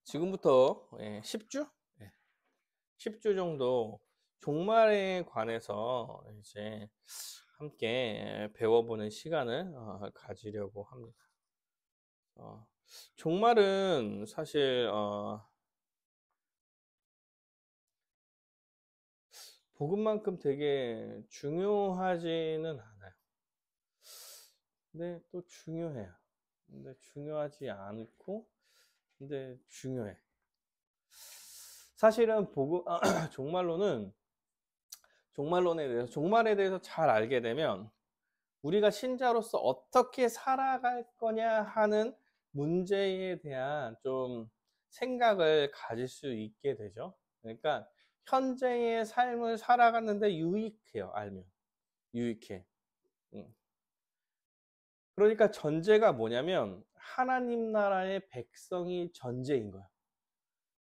지금부터 10주? 10주 정도 종말에 관해서 이제 함께 배워보는 시간을 가지려고 합니다. 종말은 사실 복음만큼 되게 중요하지는 않아요. 근데 또 중요해요. 근데 중요하지 않고 근데 중요해. 사실은 종말에 대해서 잘 알게 되면 우리가 신자로서 어떻게 살아갈 거냐 하는 문제에 대한 좀 생각을 가질 수 있게 되죠. 그러니까 현재의 삶을 살아가는데 유익해요. 알면 유익해. 음. 그러니까 전제가 뭐냐면 하나님 나라의 백성이 전제인 거야.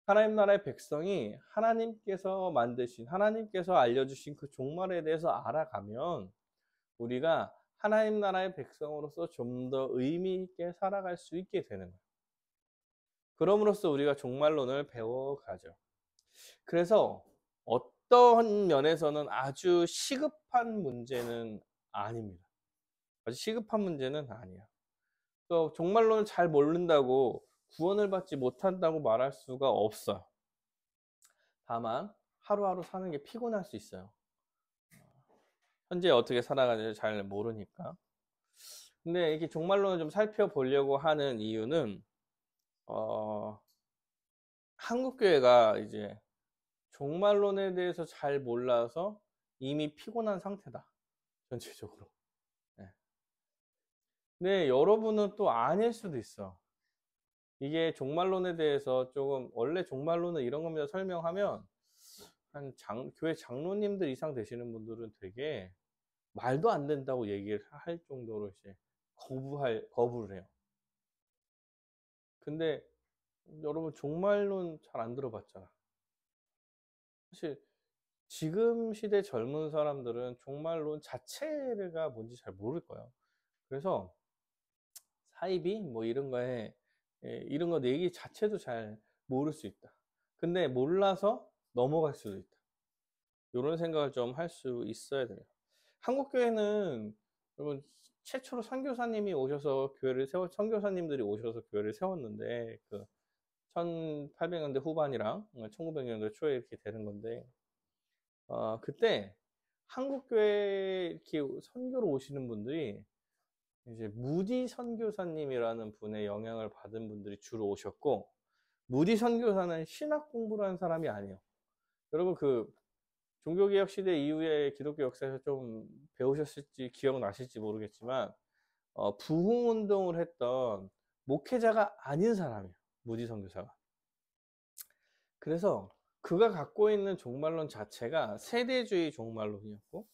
하나님 나라의 백성이 하나님께서 만드신, 하나님께서 알려주신 그 종말에 대해서 알아가면 우리가 하나님 나라의 백성으로서 좀 더 의미 있게 살아갈 수 있게 되는 거예요. 그럼으로써 우리가 종말론을 배워가죠. 그래서 어떤 면에서는 아주 시급한 문제는 아닙니다. 아주 시급한 문제는 아니야. 또 종말론을 잘 모른다고 구원을 받지 못한다고 말할 수가 없어요. 다만 하루하루 사는 게 피곤할 수 있어요. 현재 어떻게 살아가는지 잘 모르니까. 근데 이렇게 종말론을 좀 살펴보려고 하는 이유는 한국교회가 이제 종말론에 대해서 잘 몰라서 이미 피곤한 상태다. 전체적으로. 네. 근데 여러분은 또 아닐 수도 있어. 이게 종말론에 대해서 조금, 원래 종말론은 이런 겁니다. 설명하면 교회 장로님들 이상 되시는 분들은 되게 말도 안 된다고 얘기를 할 정도로 이제 거부를 해요. 근데 여러분 종말론 잘 안 들어봤잖아. 사실 지금 시대 젊은 사람들은 종말론 자체가 뭔지 잘 모를 거예요. 그래서 사이비 뭐 이런 거에 이런 거 얘기 자체도 잘 모를 수 있다. 근데 몰라서 넘어갈 수도 있다. 이런 생각을 좀 할 수 있어야 돼요. 한국 교회는 여러분 최초로 선교사님이 오셔서 선교사님들이 오셔서 교회를 세웠는데 그 1800년대 후반이랑 1900년대 초에 이렇게 되는 건데 그때 한국 교회 이렇게 선교로 오시는 분들이 이제 무디 선교사님이라는 분의 영향을 받은 분들이 주로 오셨고, 무디 선교사는 신학 공부를 한 사람이 아니에요. 여러분 그 종교개혁 시대 이후에 기독교 역사에서 좀 배우셨을지 기억나실지 모르겠지만 부흥운동을 했던 목회자가 아닌 사람이에요. 무디 선교사가. 그래서 그가 갖고 있는 종말론 자체가 세대주의 종말론이었고,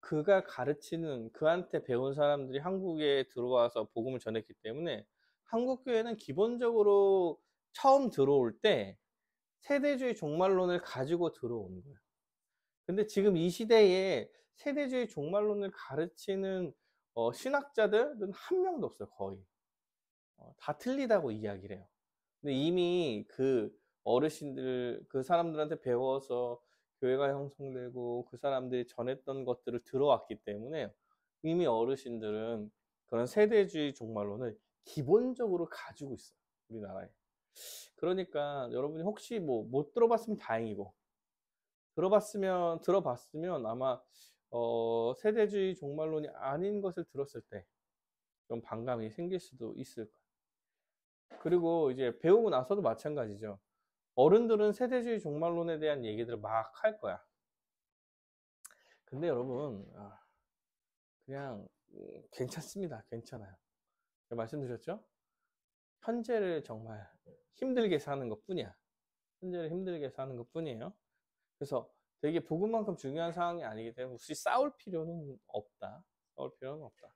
그가 가르치는 그한테 배운 사람들이 한국에 들어와서 복음을 전했기 때문에 한국 교회는 기본적으로 처음 들어올 때 세대주의 종말론을 가지고 들어오는 거예요. 근데 지금 이 시대에 세대주의 종말론을 가르치는 신학자들은 한 명도 없어요. 거의 다 틀리다고 이야기를 해요. 근데 이미 그 어르신들 그 사람들한테 배워서 교회가 형성되고 그 사람들이 전했던 것들을 들어왔기 때문에 이미 어르신들은 그런 세대주의 종말론을 기본적으로 가지고 있어요. 우리나라에. 그러니까 여러분이 혹시 뭐 못 들어봤으면 다행이고 들어봤으면 아마 세대주의 종말론이 아닌 것을 들었을 때 좀 반감이 생길 수도 있을 거예요. 그리고 이제 배우고 나서도 마찬가지죠. 어른들은 세대주의 종말론에 대한 얘기들을 막 할 거야. 근데 여러분 그냥 괜찮습니다. 괜찮아요. 제가 말씀드렸죠? 현재를 정말 힘들게 사는 것 뿐이야. 현재를 힘들게 사는 것 뿐이에요. 그래서 되게 복음만큼 중요한 상황이 아니기 때문에 혹시 싸울 필요는 없다. 싸울 필요는 없다.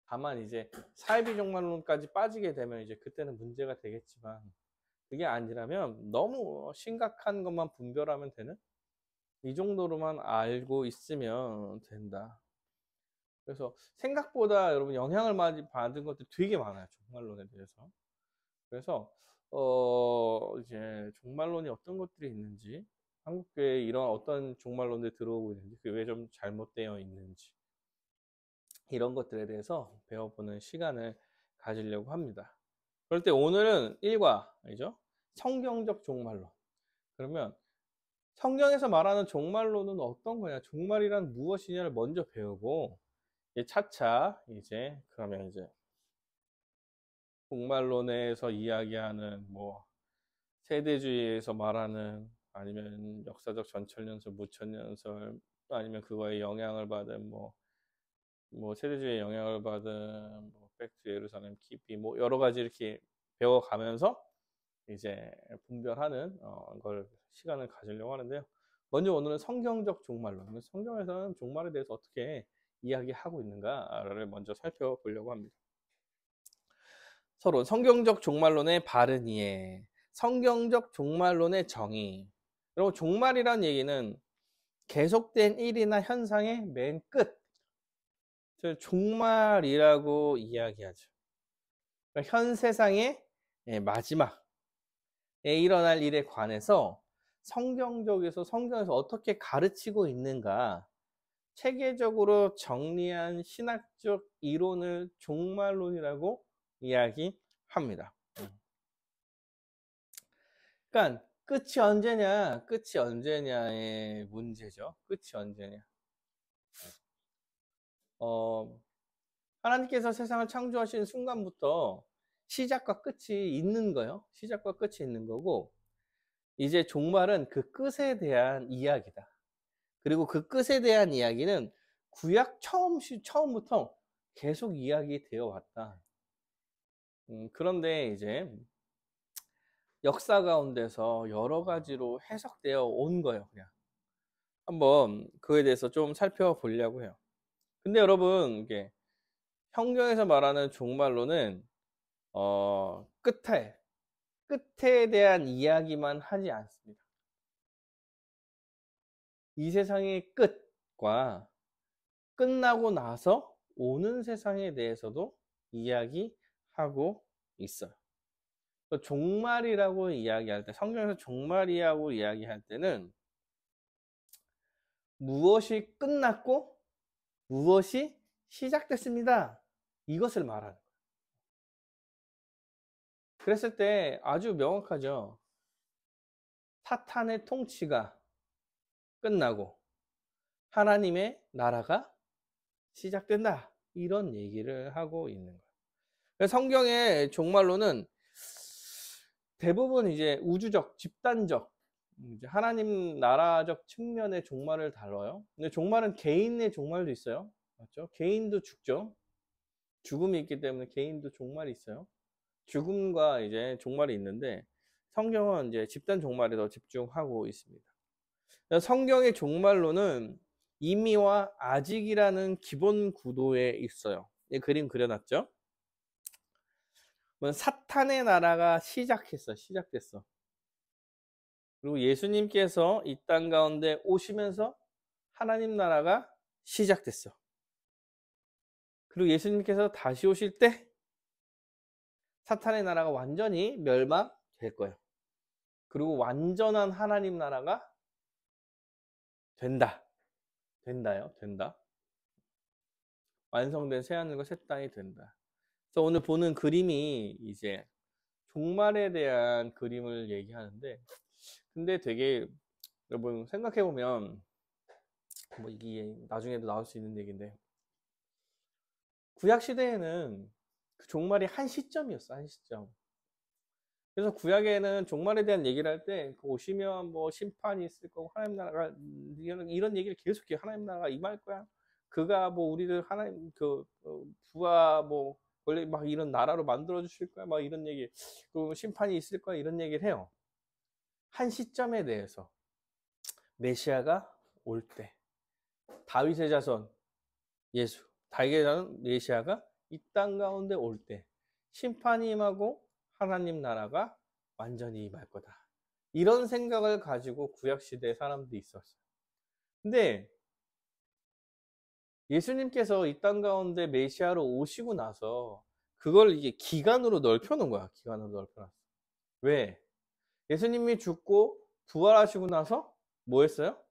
다만 이제 사이비 종말론까지 빠지게 되면 이제 그때는 문제가 되겠지만 그게 아니라면 너무 심각한 것만 분별하면 되는 이 정도로만 알고 있으면 된다. 그래서 생각보다 여러분 영향을 많이 받은 것들이 되게 많아요. 종말론에 대해서. 그래서 이제 종말론이 어떤 것들이 있는지, 한국교회에 이런 어떤 종말론들이 들어오고 있는지, 그게 왜 좀 잘못되어 있는지, 이런 것들에 대해서 배워보는 시간을 가지려고 합니다. 그럴 때 오늘은 1과이죠. 성경적 종말론. 그러면 성경에서 말하는 종말론은 어떤 거냐, 종말이란 무엇이냐를 먼저 배우고, 이제 차차 그러면 이제 종말론에서 이야기하는 뭐 세대주의에서 말하는, 아니면 역사적 전천년설, 무천년설, 아니면 그거에 영향을 받은 뭐 세대주의에 영향을 받은 뭐 백투 예루살렘 깊이 뭐 여러 가지 이렇게 배워가면서 이제 분별하는 걸 시간을 가지려고 하는데요. 먼저 오늘은 성경적 종말론, 성경에서는 종말에 대해서 어떻게 이야기하고 있는가를 먼저 살펴보려고 합니다. 서론, 성경적 종말론의 바른 이해, 성경적 종말론의 정의. 그리고 종말이란 얘기는 계속된 일이나 현상의 맨 끝, 종말이라고 이야기하죠. 그러니까 현 세상의 마지막에 일어날 일에 관해서 성경에서 어떻게 가르치고 있는가, 체계적으로 정리한 신학적 이론을 종말론이라고 이야기합니다. 그러니까 끝이 언제냐의 문제죠. 끝이 언제냐. 하나님께서 세상을 창조하신 순간부터 시작과 끝이 있는 거예요. 시작과 끝이 있는 거고, 이제 종말은 그 끝에 대한 이야기다. 그리고 그 끝에 대한 이야기는 구약 처음부터 계속 이야기되어 왔다. 그런데 이제 역사 가운데서 여러 가지로 해석되어 온 거예요. 그냥 한번 그에 대해서 좀 살펴보려고 해요. 근데 여러분, 이게 성경에서 말하는 종말론은 끝에 대한 이야기만 하지 않습니다. 이 세상의 끝과 끝나고 나서 오는 세상에 대해서도 이야기하고 있어요. 종말이라고 이야기할 때, 성경에서 종말이라고 이야기할 때는 무엇이 끝났고 무엇이 시작됐습니다, 이것을 말하는 거예요. 그랬을 때 아주 명확하죠. 사탄의 통치가 끝나고 하나님의 나라가 시작된다, 이런 얘기를 하고 있는 거예요. 성경의 종말론은 대부분 이제 우주적, 집단적, 이제 하나님 나라적 측면의 종말을 다뤄요. 근데 종말은 개인의 종말도 있어요. 맞죠? 개인도 죽죠. 죽음이 있기 때문에 개인도 종말이 있어요. 죽음과 이제 종말이 있는데, 성경은 이제 집단 종말에 더 집중하고 있습니다. 성경의 종말론은 이미와 아직이라는 기본 구도에 있어요. 이 그림 그려놨죠? 사탄의 나라가 시작됐어. 그리고 예수님께서 이 땅 가운데 오시면서 하나님 나라가 시작됐어. 그리고 예수님께서 다시 오실 때 사탄의 나라가 완전히 멸망될 거예요. 그리고 완전한 하나님 나라가 된다. 완성된 새하늘과 새 땅이 된다. 그래서 오늘 보는 그림이 이제 종말에 대한 그림을 얘기하는데, 근데 되게 여러분 생각해보면, 뭐 이게 나중에도 나올 수 있는 얘기인데, 구약 시대에는 그 종말이 한 시점이었어, 한 시점. 그래서 구약에는 종말에 대한 얘기를 할 때 오시면 뭐 심판이 있을 거고 하나님 나라가 이런 얘기를 계속해요. 하나님 나라가 임할 거야. 그가 뭐 우리를 하나님 부하 뭐 원래 막 이런 나라로 만들어 주실 거야. 막 이런 얘기. 그리고 심판이 있을 거야. 이런 얘기를 해요. 한 시점에 대해서 메시아가 올 때, 다윗의 자손 예수, 다윗의 자손 메시아가 이 땅 가운데 올 때 심판이 임하고 하나님 나라가 완전히 임할 거다, 이런 생각을 가지고 구약시대 사람들이 있었어요. 근데 예수님께서 이 땅 가운데 메시아로 오시고 나서 그걸 이게 기간으로 넓혀놓은 거야. 기간으로 넓혀놨어. 왜? 예수님이 죽고 부활하시고 나서 뭐 했어요?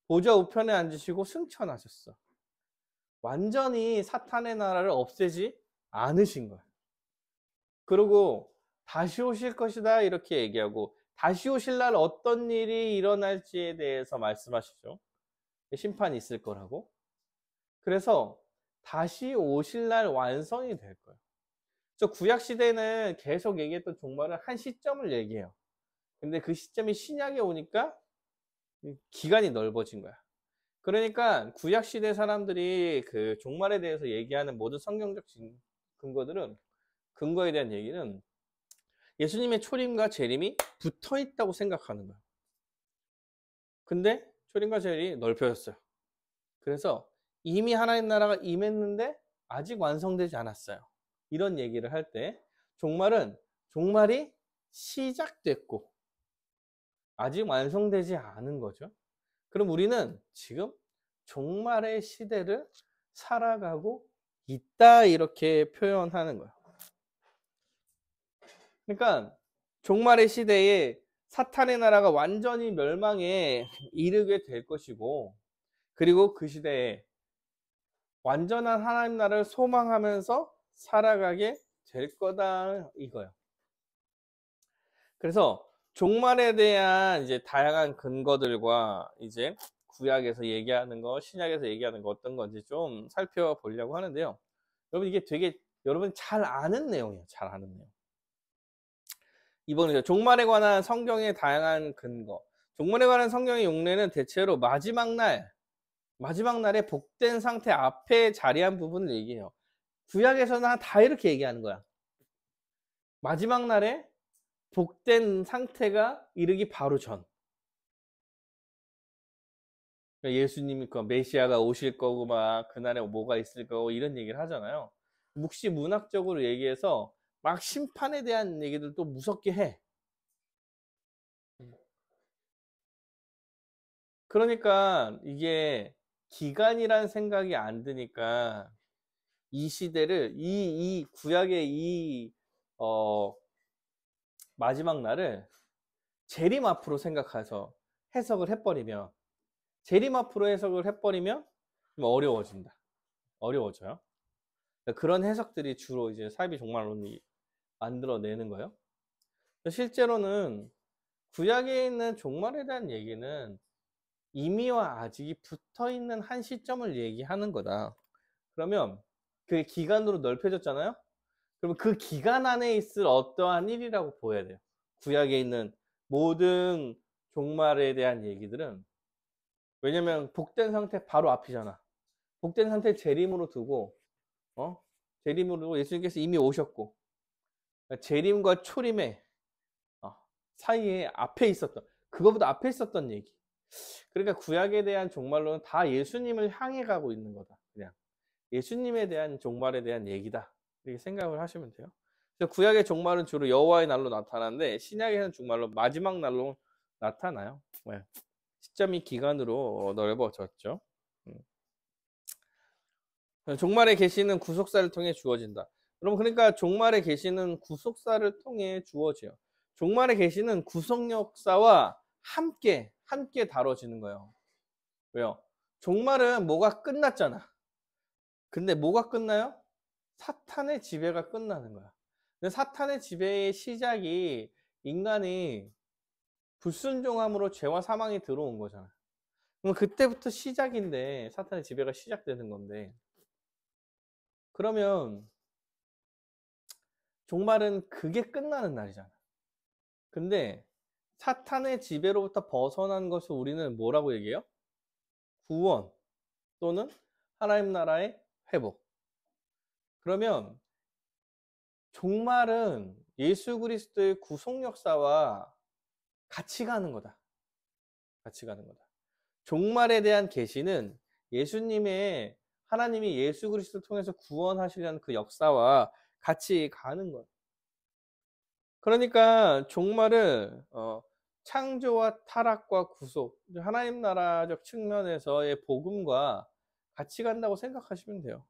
보좌 우편에 앉으시고 승천하셨어. 완전히 사탄의 나라를 없애지 않으신 거야. 그리고 다시 오실 것이다 이렇게 얘기하고, 다시 오실 날 어떤 일이 일어날지에 대해서 말씀하시죠. 심판이 있을 거라고. 그래서 다시 오실 날 완성이 될 거예요. 저 구약 시대는 계속 얘기했던 종말은 한 시점을 얘기해요. 근데 그 시점이 신약에 오니까 기간이 넓어진 거야. 그러니까 구약 시대 사람들이 그 종말에 대해서 얘기하는 모든 성경적 근거들은, 근거에 대한 얘기는 예수님의 초림과 재림이 붙어 있다고 생각하는 거야. 근데 초림과 재림이 넓혀졌어요. 그래서 이미 하나님 나라가 임했는데 아직 완성되지 않았어요. 이런 얘기를 할 때 종말이 시작됐고 아직 완성되지 않은 거죠. 그럼 우리는 지금 종말의 시대를 살아가고 있다 이렇게 표현하는 거예요. 그러니까 종말의 시대에 사탄의 나라가 완전히 멸망에 이르게 될 것이고, 그리고 그 시대에 완전한 하나님 나라를 소망하면서 살아가게 될 거다 이거예요. 그래서 종말에 대한 이제 다양한 근거들과 이제 구약에서 얘기하는 거, 신약에서 얘기하는 거 어떤 건지 좀 살펴보려고 하는데요. 여러분 이게 되게 여러분 잘 아는 내용이에요. 잘 아는 내용. 이번에 종말에 관한 성경의 다양한 근거. 종말에 관한 성경의 용례는 대체로 마지막 날에 복된 상태 앞에 자리한 부분을 얘기해요. 구약에서는 다 이렇게 얘기하는 거야. 마지막 날에 복된 상태가 이르기 바로 전. 예수님이 그 메시아가 오실 거고 막 그날에 뭐가 있을 거고 이런 얘기를 하잖아요. 묵시 문학적으로 얘기해서 막 심판에 대한 얘기들도 무섭게 해. 그러니까 이게 기간이란 생각이 안 드니까 이 시대를 이 구약의 마지막 날을 재림 앞으로 생각해서 해석을 해버리면, 재림 앞으로 해석을 해버리면 좀 어려워져요. 그런 해석들이 주로 이제 사이비 종말론이 만들어내는 거예요. 실제로는 구약에 있는 종말에 대한 얘기는 이미와 아직이 붙어 있는 한 시점을 얘기하는 거다. 그러면 그게 기간으로 넓혀졌잖아요. 그러면 그 기간 안에 있을 어떠한 일이라고 보여야 돼요. 구약에 있는 모든 종말에 대한 얘기들은. 왜냐면 복된 상태 바로 앞이잖아. 복된 상태 재림으로 두고, 재림으로 두고 예수님께서 이미 오셨고, 재림과 초림의 사이에 앞에 있었던, 그거보다 앞에 있었던 얘기. 그러니까 구약에 대한 종말론은 다 예수님을 향해 가고 있는 거다. 그냥 예수님에 대한 종말에 대한 얘기다. 이렇게 생각을 하시면 돼요. 그래서 구약의 종말은 주로 여호와의 날로 나타나는데 신약에는 종말로 마지막 날로 나타나요. 네. 시점이 기간으로 넓어졌죠. 종말의 계시는 구속사를 통해 주어진다. 여러분 그러니까 종말의 계시는 구속사를 통해 주어져요. 종말의 계시는 구속 역사와 함께 다뤄지는 거예요. 왜요? 종말은 뭐가 끝났잖아. 근데 뭐가 끝나요? 사탄의 지배가 끝나는 거야. 근데 사탄의 지배의 시작이 인간이 불순종함으로 죄와 사망이 들어온 거잖아. 그럼 그때부터 시작인데, 사탄의 지배가 시작되는 건데, 그러면 종말은 그게 끝나는 날이잖아. 근데 사탄의 지배로부터 벗어난 것을 우리는 뭐라고 얘기해요? 구원 또는 하나님 나라의 회복. 그러면 종말은 예수 그리스도의 구속 역사와 같이 가는 거다. 같이 가는 거다. 종말에 대한 계시는 예수님의, 하나님이 예수 그리스도를 통해서 구원하시려는 그 역사와 같이 가는 거예요. 그러니까 종말을 창조와 타락과 구속, 하나님 나라적 측면에서의 복음과 같이 간다고 생각하시면 돼요.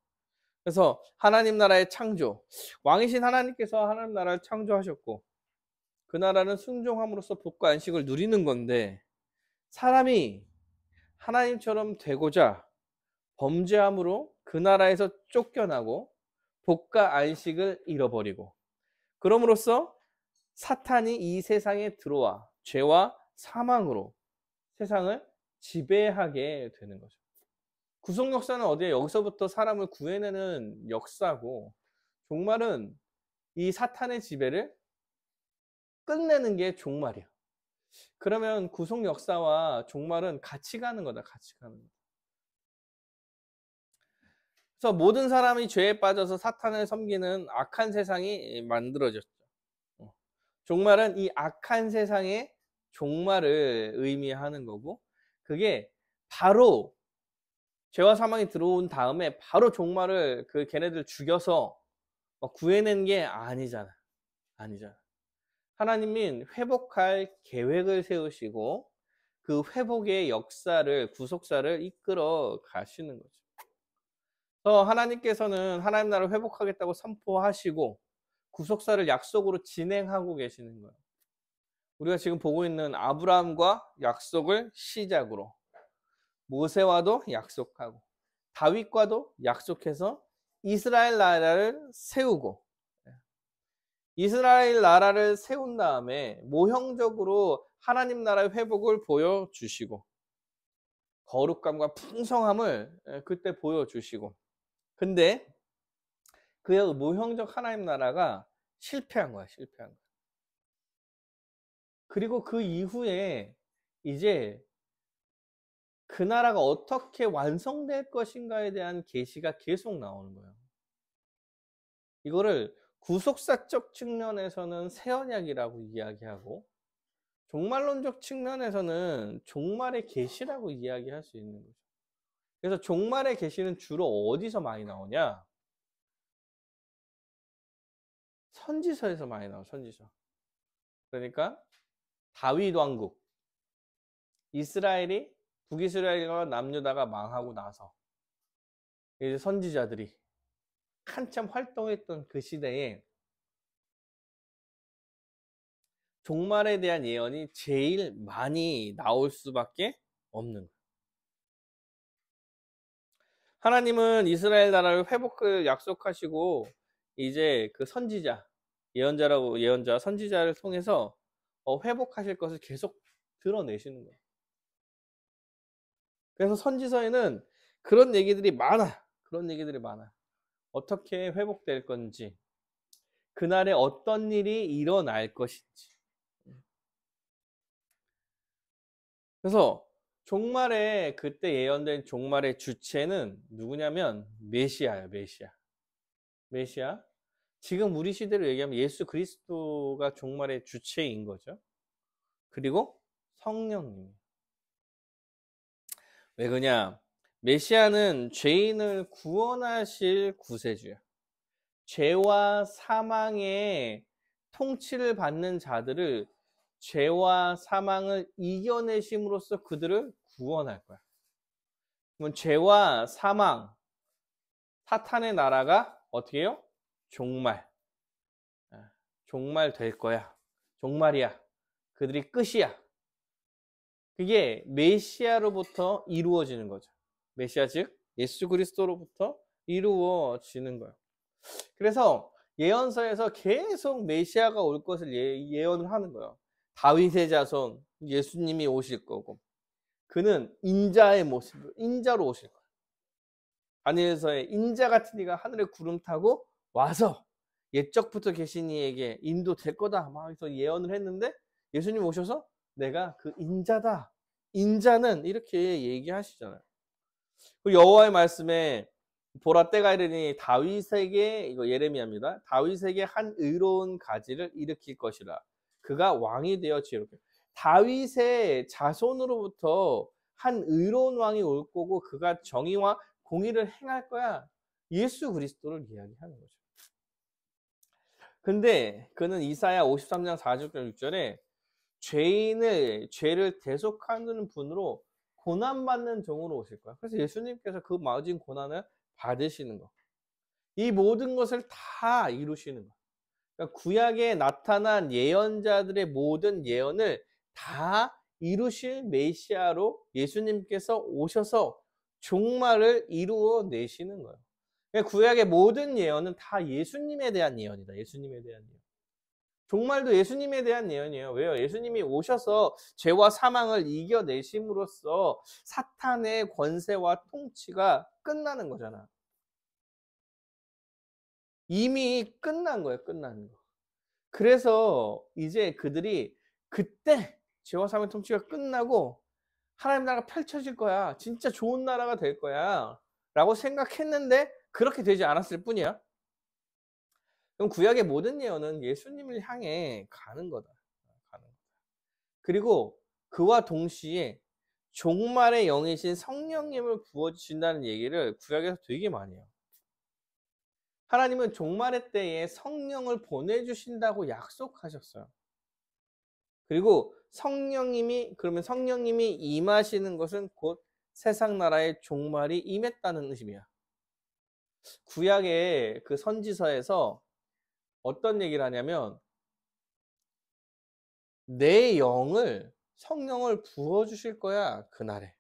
그래서 하나님 나라의 창조, 왕이신 하나님께서 하나님 나라를 창조하셨고, 그 나라는 순종함으로써 복과 안식을 누리는 건데, 사람이 하나님처럼 되고자 범죄함으로 그 나라에서 쫓겨나고 복과 안식을 잃어버리고, 그럼으로써 사탄이 이 세상에 들어와 죄와 사망으로 세상을 지배하게 되는 거죠. 구속 역사는 어디에 여기서부터 사람을 구해내는 역사고, 종말은 이 사탄의 지배를 끝내는 게 종말이야. 그러면 구속 역사와 종말은 같이 가는 거다. 같이 가는 거다. 그래서 모든 사람이 죄에 빠져서 사탄을 섬기는 악한 세상이 만들어졌죠. 종말은 이 악한 세상의 종말을 의미하는 거고, 그게 바로 죄와 사망이 들어온 다음에 바로 종말을 걔네들 죽여서 구해낸 게 아니잖아. 아니잖아. 하나님은 회복할 계획을 세우시고 그 회복의 역사를, 구속사를 이끌어 가시는 거죠. 그래서 하나님께서는 하나님 나라를 회복하겠다고 선포하시고 구속사를 약속으로 진행하고 계시는 거예요. 우리가 지금 보고 있는 아브라함과 약속을 시작으로 모세와도 약속하고 다윗과도 약속해서 이스라엘 나라를 세우고, 이스라엘 나라를 세운 다음에 모형적으로 하나님 나라의 회복을 보여주시고 거룩감과 풍성함을 그때 보여주시고, 근데 그 모형적 하나님 나라가 실패한 거야. 실패한 거야. 그리고 그 이후에 이제 그 나라가 어떻게 완성될 것인가에 대한 계시가 계속 나오는 거예요. 이거를 구속사적 측면에서는 새 언약이라고 이야기하고, 종말론적 측면에서는 종말의 계시라고 이야기할 수 있는 거죠. 그래서 종말의 계시는 주로 어디서 많이 나오냐? 선지서에서 많이 나와요. 선지서. 그러니까 다윗 왕국, 이스라엘이 북이스라엘과 남유다가 망하고 나서 이제 선지자들이 한참 활동했던 그 시대에 종말에 대한 예언이 제일 많이 나올 수밖에 없는 거예요. 하나님은 이스라엘 나라를 회복을 약속하시고 이제 그 선지자, 예언자, 선지자를 통해서 회복하실 것을 계속 드러내시는 거예요. 그래서 선지서에는 그런 얘기들이 많아. 그런 얘기들이 많아. 어떻게 회복될 건지, 그날에 어떤 일이 일어날 것인지. 그래서 종말에, 그때 예언된 종말의 주체는 누구냐면 메시아예요. 메시아. 지금 우리 시대로 얘기하면 예수 그리스도가 종말의 주체인 거죠. 그리고 성령님. 왜 그러냐? 메시아는 죄인을 구원하실 구세주야. 죄와 사망의 통치를 받는 자들을, 죄와 사망을 이겨내심으로써 그들을 구원할 거야. 그러면 죄와 사망, 사탄의 나라가 어떻게 해요? 종말 될 거야. 종말이야. 그들이 끝이야. 그게 메시아로부터 이루어지는 거죠. 메시아 즉 예수 그리스도로부터 이루어지는 거예요. 그래서 예언서에서 계속 메시아가 올 것을 예언을 하는 거예요. 다윗의 자손, 예수님이 오실 거고, 그는 인자의 모습으로, 인자로 오실 거예요. 다니엘서의 인자 같은 이가 하늘에 구름 타고 와서 옛적부터 계신 이에게 인도될 거다 막 해서 예언을 했는데, 예수님 오셔서 내가 그 인자다, 인자는, 이렇게 얘기하시잖아요. 그 여호와의 말씀에 보라 때가 이르니 다윗에게, 이거 예레미야입니다. 다윗에게 한 의로운 가지를 일으킬 것이라. 그가 왕이 되어 지혜롭게. 다윗의 자손으로부터 한 의로운 왕이 올 거고 그가 정의와 공의를 행할 거야. 예수 그리스도를 이야기하는 거죠. 근데 그는 이사야 53장 4절 6절에 죄를 대속하는 분으로 고난받는 종으로 오실 거야. 그래서 예수님께서 그 모든 고난을 받으시는 거. 이 모든 것을 다 이루시는 거. 그러니까 구약에 나타난 예언자들의 모든 예언을 다 이루실 메시아로 예수님께서 오셔서 종말을 이루어 내시는 거예요. 그러니까 구약의 모든 예언은 다 예수님에 대한 예언이다. 예수님에 대한 예언. 종말도 예수님에 대한 예언이에요. 왜요? 예수님이 오셔서 죄와 사망을 이겨내심으로써 사탄의 권세와 통치가 끝나는 거잖아. 이미 끝난 거예요. 끝난 거. 그래서 이제 그들이 그때 죄와 사망의 통치가 끝나고 하나님 나라가 펼쳐질 거야. 진짜 좋은 나라가 될 거야. 라고 생각했는데 그렇게 되지 않았을 뿐이야. 그럼 구약의 모든 예언은 예수님을 향해 가는 거다. 가는 거다. 그리고 그와 동시에 종말의 영이신 성령님을 부어주신다는 얘기를 구약에서 되게 많이 해요. 하나님은 종말의 때에 성령을 보내주신다고 약속하셨어요. 그리고 그러면 성령님이 임하시는 것은 곧 세상 나라의 종말이 임했다는 의미야. 구약의 그 선지서에서 어떤 얘기를 하냐면 내 영을 성령을 부어주실 거야. 그날에.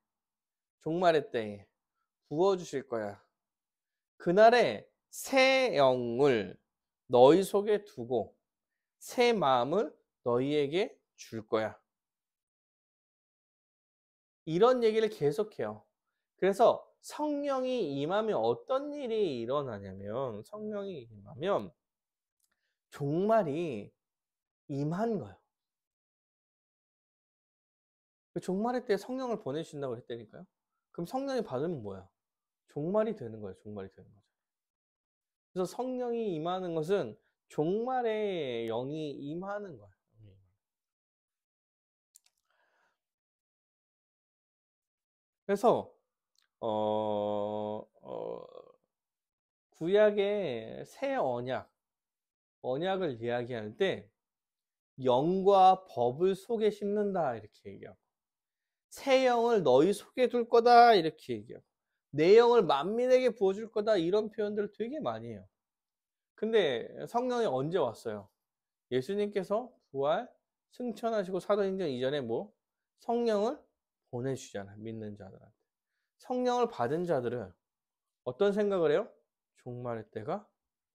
종말의 때에 부어주실 거야. 그날에 새 영을 너희 속에 두고 새 마음을 너희에게 줄 거야. 이런 얘기를 계속해요. 그래서 성령이 임하면 어떤 일이 일어나냐면 성령이 임하면 종말이 임한 거예요. 종말의 때 성령을 보내주신다고 했다니까요. 그럼 성령이 받으면 뭐야? 종말이 되는 거예요. 종말이 되는 거죠. 그래서 성령이 임하는 것은 종말의 영이 임하는 거예요. 그래서 구약의 새 언약을 이야기할 때 영과 법을 속에 심는다 이렇게 얘기하고 새 영을 너희 속에 둘 거다 이렇게 얘기하고 내 영을 만민에게 부어줄 거다 이런 표현들을 되게 많이 해요. 근데 성령이 언제 왔어요? 예수님께서 부활 승천하시고 사도행전 이전에 뭐 성령을 보내주잖아요. 믿는 자들한테. 성령을 받은 자들은 어떤 생각을 해요? 종말의 때가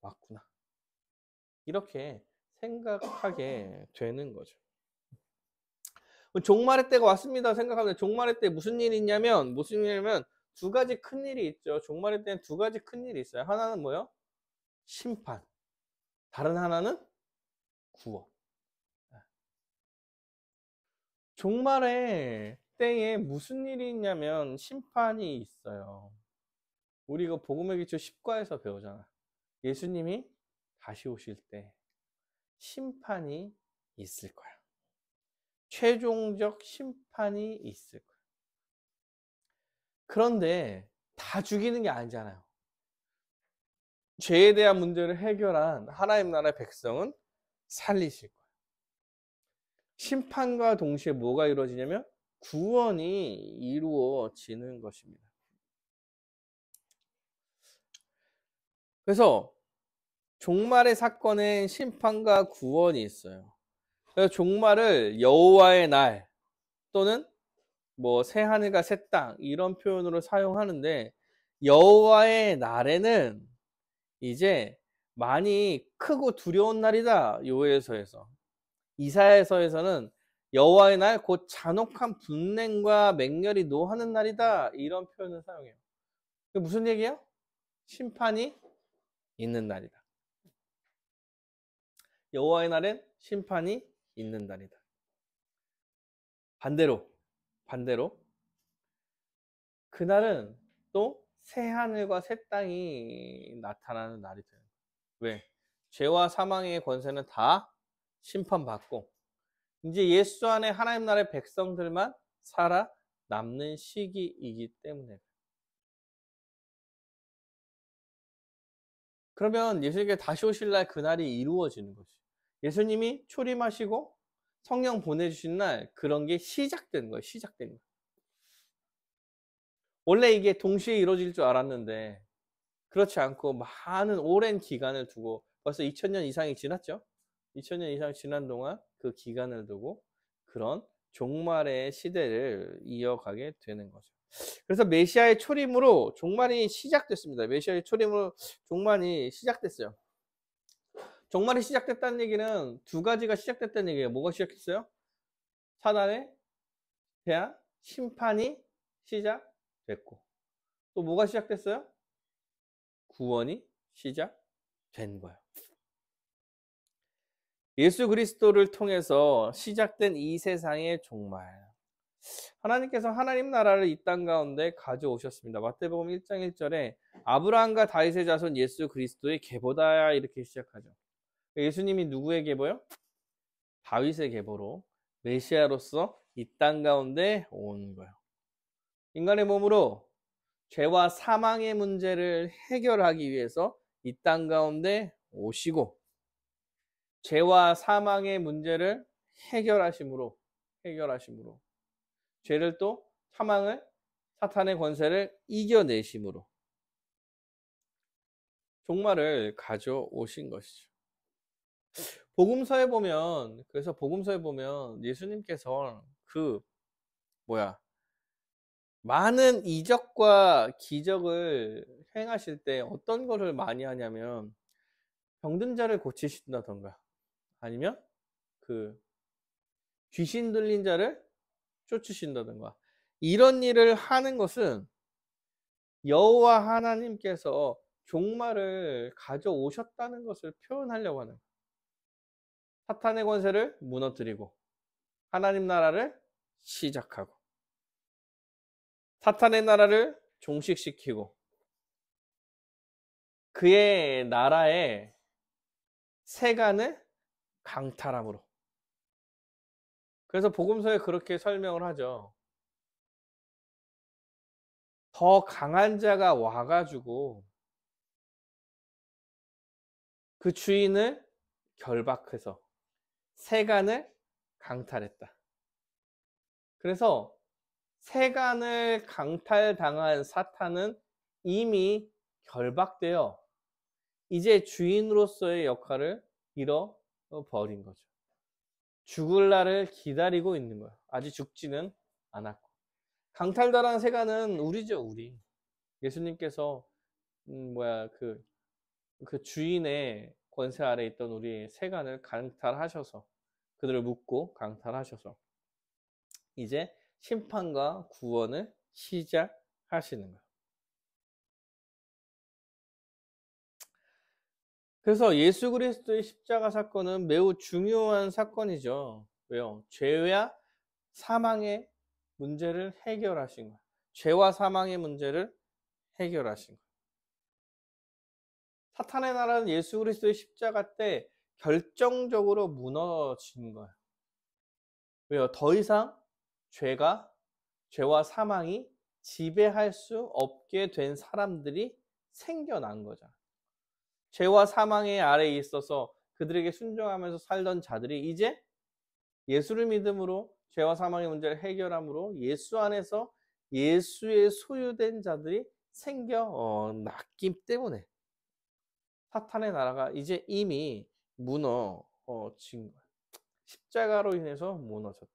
왔구나. 이렇게 생각하게 되는 거죠. 종말의 때가 왔습니다. 생각하면 종말의 때 무슨 일이 있냐면 두 가지 큰 일이 있죠. 종말의 때는 두 가지 큰 일이 있어요. 하나는 뭐요? 심판. 다른 하나는 구원. 종말의 때에 무슨 일이 있냐면 심판이 있어요. 우리 이거 복음의 기초 10과에서 배우잖아. 예수님이 다시 오실 때 심판이 있을 거야. 최종적 심판이 있을 거야. 그런데 다 죽이는 게 아니잖아요. 죄에 대한 문제를 해결한 하나님 나라의 백성은 살리실 거예요. 심판과 동시에 뭐가 이루어지냐면 구원이 이루어지는 것입니다. 그래서 종말의 사건엔 심판과 구원이 있어요. 그래서 종말을 여호와의 날 또는 뭐 새 하늘과 새 땅 이런 표현으로 사용하는데 여호와의 날에는 이제 많이 크고 두려운 날이다. 요엘서에서. 이사야서에서는 여호와의 날 곧 잔혹한 분냉과 맹렬히 노하는 날이다. 이런 표현을 사용해요. 그게 무슨 얘기예요? 심판이 있는 날이다. 여호와의 날엔 심판이 있는 날이다. 반대로 그날은 또 새 하늘과 새 땅이 나타나는 날이 돼요. 왜? 죄와 사망의 권세는 다 심판받고 이제 예수 안에 하나님 나라의 백성들만 살아남는 시기이기 때문에. 그러면 예수님께 다시 오실 날 그날이 이루어지는 거죠. 예수님이 초림하시고 성령 보내주신 날 그런 게 시작된 거예요. 시작된 거예요. 원래 이게 동시에 이루어질 줄 알았는데 그렇지 않고 많은 오랜 기간을 두고 벌써 2000년 이상이 지났죠. 2000년 이상 지난 동안 그 기간을 두고 그런 종말의 시대를 이어가게 되는 거죠. 그래서 메시아의 초림으로 종말이 시작됐습니다. 메시아의 초림으로 종말이 시작됐어요. 종말이 시작됐다는 얘기는 두 가지가 시작됐다는 얘기예요. 뭐가 시작했어요? 사단에 대한 심판이 시작됐고, 또 뭐가 시작됐어요? 구원이 시작된 거예요. 예수 그리스도를 통해서 시작된 이 세상의 종말. 하나님께서 하나님 나라를 이 땅 가운데 가져오셨습니다. 마태복음 1장 1절에 아브라함과 다윗의 자손 예수 그리스도의 계보다 이렇게 시작하죠. 예수님이 누구의 계보요? 다윗의 계보로 메시아로서 이 땅 가운데 온 거예요. 인간의 몸으로 죄와 사망의 문제를 해결하기 위해서 이 땅 가운데 오시고, 죄와 사망의 문제를 해결하심으로 죄를 또 사망을, 사탄의 권세를 이겨내심으로 종말을 가져오신 것이죠. 복음서에 보면, 그래서 복음서에 보면 예수님께서 많은 이적과 기적을 행하실 때 어떤 거를 많이 하냐면, 병든 자를 고치신다던가, 아니면 귀신 들린 자를 쫓으신다던가, 이런 일을 하는 것은 여호와 하나님께서 종말을 가져오셨다는 것을 표현하려고 하는 거예요. 사탄의 권세를 무너뜨리고 하나님 나라를 시작하고, 사탄의 나라를 종식시키고 그의 나라의 세간을 강탈함으로. 그래서 복음서에 그렇게 설명을 하죠. 더 강한 자가 와가지고 그 주인을 결박해서 세간을 강탈했다. 그래서 세간을 강탈당한 사탄은 이미 결박되어 이제 주인으로서의 역할을 잃어버린 거죠. 죽을 날을 기다리고 있는 거예요. 아직 죽지는 않았고. 강탈당한 세간은 우리죠, 우리. 예수님께서 그 주인의 권세 아래 있던 우리 세간을 강탈하셔서, 그들을 묶고 강탈하셔서 이제 심판과 구원을 시작하시는 거예요. 그래서 예수 그리스도의 십자가 사건은 매우 중요한 사건이죠. 왜요? 죄와 사망의 문제를 해결하신 거예요. 죄와 사망의 문제를 해결하신 거예요. 사탄의 나라는 예수 그리스도의 십자가 때 결정적으로 무너진 거예요. 왜요? 더 이상 죄와 사망이 지배할 수 없게 된 사람들이 생겨난 거죠. 죄와 사망의 아래에 있어서 그들에게 순종하면서 살던 자들이 이제 예수를 믿음으로 죄와 사망의 문제를 해결함으로 예수 안에서 예수의 소유된 자들이 생겨났기 때문에 사탄의 나라가 이제 이미 무너진 거예요. 십자가로 인해서 무너졌다.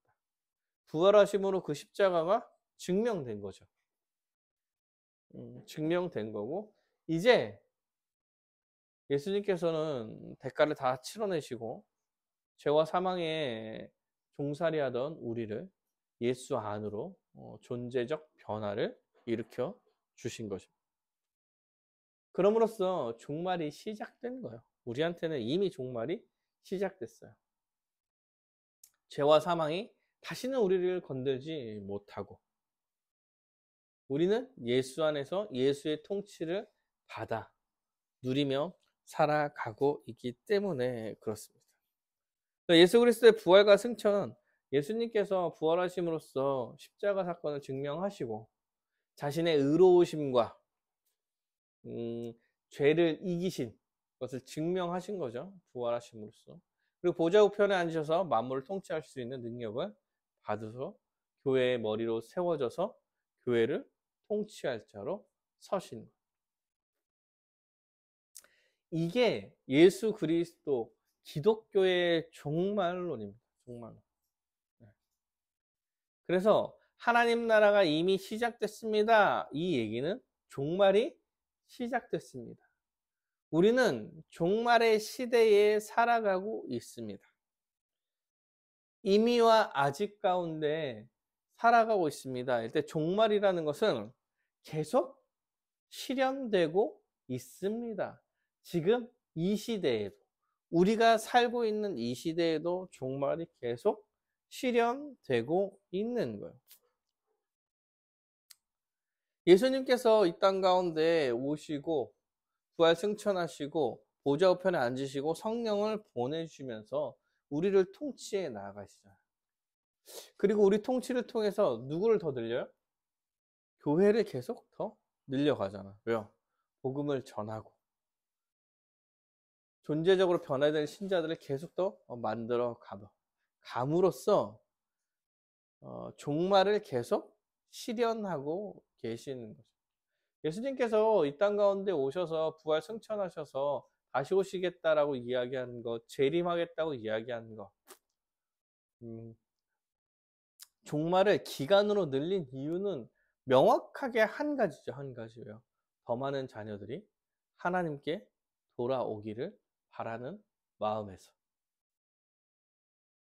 부활하심으로 그 십자가가 증명된 거죠. 증명된 거고, 이제 예수님께서는 대가를 다 치러내시고 죄와 사망에 종살이하던 우리를 예수 안으로 존재적 변화를 일으켜 주신 것입니다. 그럼으로써 종말이 시작된 거예요. 우리한테는 이미 종말이 시작됐어요. 죄와 사망이 다시는 우리를 건들지 못하고 우리는 예수 안에서 예수의 통치를 받아 누리며 살아가고 있기 때문에 그렇습니다. 예수 그리스도의 부활과 승천, 예수님께서 부활하심으로써 십자가 사건을 증명하시고 자신의 의로우심과 죄를 이기신 것을 증명하신 거죠. 부활하심으로써. 그리고 보좌 우편에 앉으셔서 만물을 통치할 수 있는 능력을 받으셔서 교회의 머리로 세워져서 교회를 통치할 자로 서신 거예요. 이게 예수 그리스도, 기독교의 종말론입니다. 종말론. 네. 그래서 하나님 나라가 이미 시작됐습니다. 이 얘기는 종말이 시작됐습니다. 우리는 종말의 시대에 살아가고 있습니다. 이미와 아직 가운데 살아가고 있습니다. 이때 종말이라는 것은 계속 실현되고 있습니다. 지금 이 시대에도, 우리가 살고 있는 이 시대에도 종말이 계속 실현되고 있는 거예요. 예수님께서 이 땅 가운데 오시고 부활 승천하시고 보좌 우편에 앉으시고 성령을 보내주시면서 우리를 통치해 나아가시잖아요. 그리고 우리 통치를 통해서 누구를 더 늘려요? 교회를 계속 더 늘려가잖아. 왜요? 복음을 전하고 존재적으로 변화해야 될 신자들을 계속 더 만들어 감으로써 종말을 계속 실현하고 계시는 거죠. 예수님께서 이 땅 가운데 오셔서 부활 승천하셔서 다시 오시겠다라고 이야기하는 것, 재림하겠다고 이야기하는 것, 종말을 기간으로 늘린 이유는 명확하게 한 가지죠. 한 가지예요. 더 많은 자녀들이 하나님께 돌아오기를 바라는 마음에서.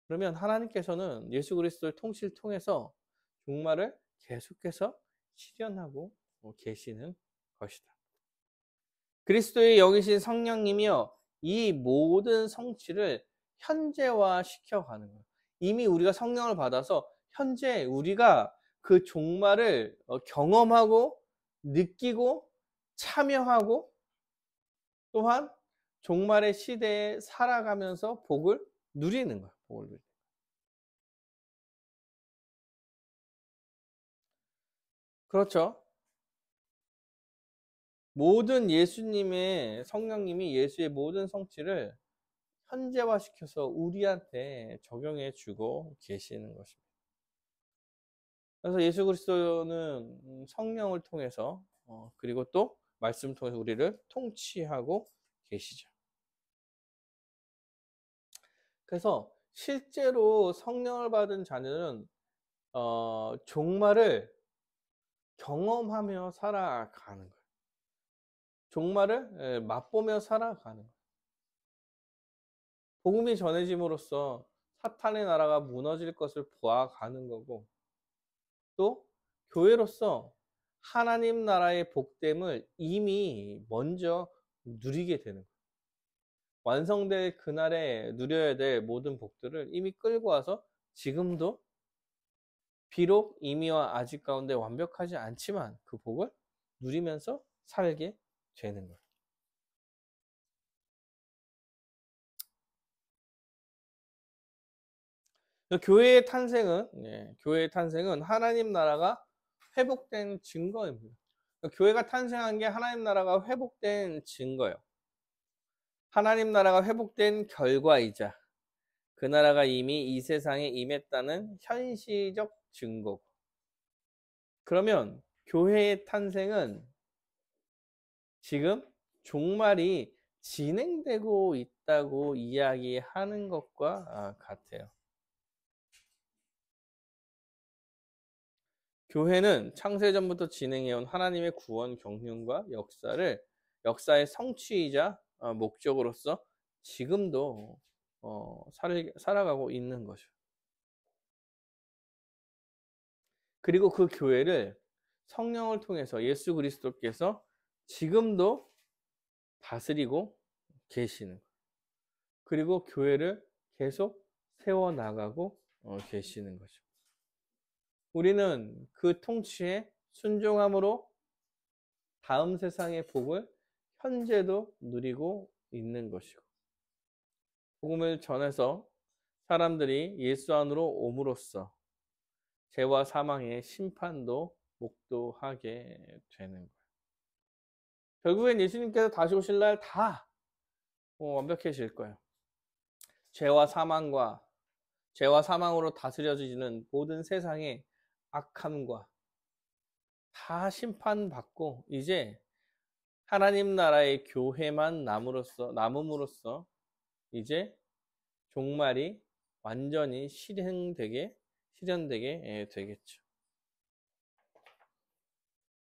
그러면 하나님께서는 예수 그리스도의 통치를 통해서 종말을 계속해서 실현하고 계시는 것이다. 그리스도의 영이신 성령님이요, 이 모든 성취를 현재화 시켜가는 거예요. 이미 우리가 성령을 받아서 현재 우리가 그 종말을 경험하고 느끼고 참여하고 또한 종말의 시대에 살아가면서 복을 누리는 거예요. 복을 누리는. 그렇죠. 모든 예수님의 성령님이 예수의 모든 성취를 현재화시켜서 우리한테 적용해 주고 계시는 것입니다. 그래서 예수 그리스도는 성령을 통해서 그리고 또 말씀을 통해서 우리를 통치하고 계시죠. 그래서 실제로 성령을 받은 자녀는 종말을 경험하며 살아가는 거예요. 종말을 맛보며 살아가는 거예요. 복음이 전해짐으로써 사탄의 나라가 무너질 것을 보아가는 거고, 또 교회로서 하나님 나라의 복됨을 이미 먼저 누리게 되는 거예요. 완성될 그날에 누려야 될 모든 복들을 이미 끌고 와서 지금도 비록 이미와 아직 가운데 완벽하지 않지만 그 복을 누리면서 살게 되는 거예요. 교회의 탄생은 하나님 나라가 회복된 증거입니다. 교회가 탄생한 게 하나님 나라가 회복된 증거예요. 하나님 나라가 회복된 결과이자 그 나라가 이미 이 세상에 임했다는 현실적 증거고. 그러면 교회의 탄생은 지금 종말이 진행되고 있다고 이야기하는 것과 같아요. 교회는 창세전부터 진행해온 하나님의 구원 경륜과 역사의 성취이자 목적으로서 지금도 살아가고 있는 거죠. 그리고 그 교회를 성령을 통해서 예수 그리스도께서 지금도 다스리고 계시는 거예요. 그리고 교회를 계속 세워나가고 계시는 거죠. 우리는 그 통치에 순종함으로 다음 세상의 복을 현재도 누리고 있는 것이고, 복음을 전해서 사람들이 예수 안으로 옴으로써 죄와 사망의 심판도 목도하게 되는 거예요. 결국엔 예수님께서 다시 오실 날 다 완벽해질 거예요. 죄와 사망으로 다스려지는 모든 세상의 악함과 다 심판받고 이제 하나님 나라의 교회만 남음으로써 이제 종말이 완전히 실현되게 되겠죠.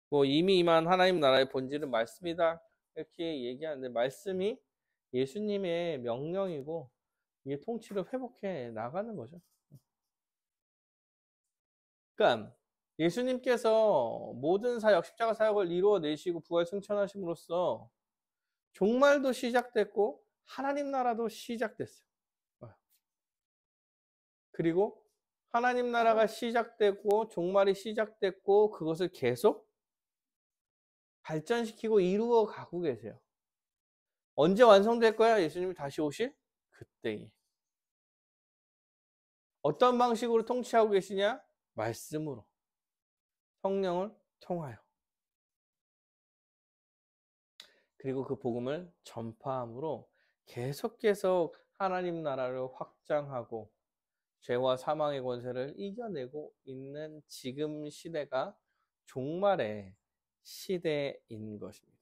뭐 이미 임한 하나님 나라의 본질은 말씀이다 이렇게 얘기하는데, 말씀이 예수님의 명령이고 이게 통치를 회복해 나가는 거죠. 그러니까 예수님께서 모든 사역, 십자가 사역을 이루어내시고 부활 승천하심으로써 종말도 시작됐고 하나님 나라도 시작됐어요. 그리고 하나님 나라가 시작되고 종말이 시작됐고 그것을 계속 발전시키고 이루어 가고 계세요. 언제 완성될 거야? 예수님이 다시 오실 그때에. 어떤 방식으로 통치하고 계시냐? 말씀으로, 성령을 통하여. 그리고 그 복음을 전파함으로 계속 하나님 나라를 확장하고 죄와 사망의 권세를 이겨내고 있는 지금 시대가 종말의 시대인 것입니다.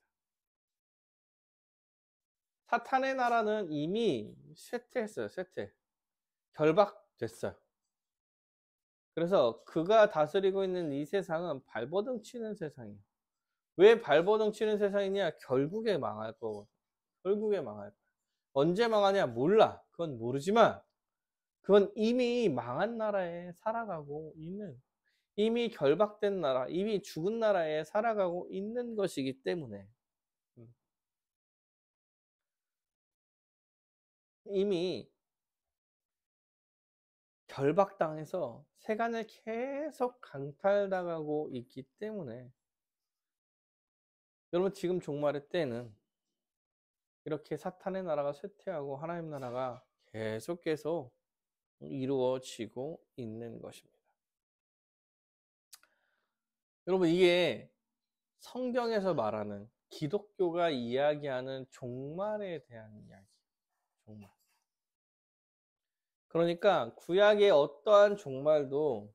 사탄의 나라는 이미 쇠퇴했어요. 결박됐어요. 그래서 그가 다스리고 있는 이 세상은 발버둥 치는 세상이에요. 왜 발버둥 치는 세상이냐? 결국에 망할 거거든. 결국에 망할 거야. 언제 망하냐? 몰라. 그건 모르지만 그건 이미 망한 나라에 살아가고 있는, 이미 결박된 나라, 이미 죽은 나라에 살아가고 있는 것이기 때문에 이미 결박당해서 세간을 계속 강탈당하고 있기 때문에, 여러분 지금 종말의 때는 이렇게 사탄의 나라가 쇠퇴하고 하나님 나라가 계속 이루어지고 있는 것입니다. 여러분 이게 성경에서 말하는, 기독교가 이야기하는 종말에 대한 이야기. 종말. 그러니까 구약의 어떠한 종말도,